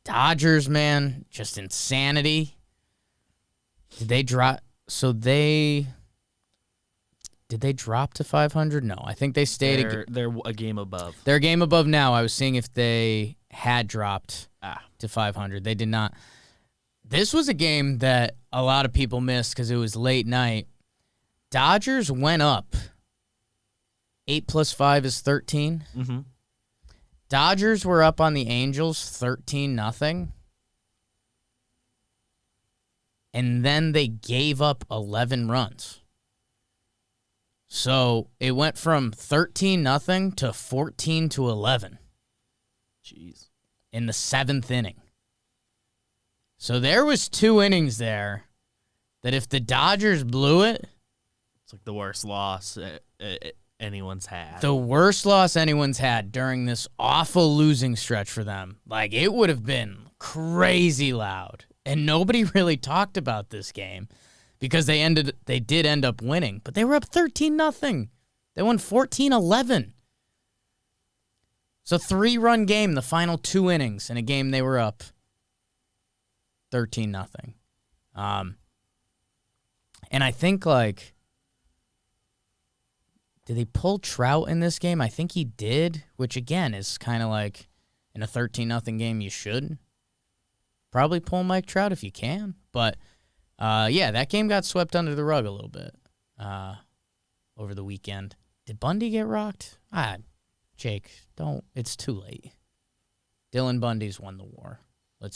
Dodgers, man, just insanity. Did they drop? Did they drop to 500? No, I think they stayed. They're a game above. They're a game above now. I was seeing if they had dropped to 500. They did not. This was a game that a lot of people missed because it was late night. Dodgers went up. 8 plus 5 is 13. Mm-hmm. Dodgers were up on the Angels 13-0. And then they gave up 11 runs. So it went from 13-0 to 14-11. Jeez. In the 7th inning. So there was 2 innings there that if the Dodgers blew it, it's like the worst loss anyone's had. The worst loss anyone's had during this awful losing stretch for them. Like, it would have been crazy loud. And nobody really talked about this game because they did end up winning, but they were up 13-0. They won 14-11. So 3-run game, the final 2 innings in a game they were up 13-0. And I think, like, did they pull Trout in this game? I think he did, which, again, is kind of like in a 13-0 game you should probably pull Mike Trout if you can. But, yeah, that game got swept under the rug a little bit over the weekend. Did Bundy get rocked? Jake, don't. It's too late. Dylan Bundy's won the war.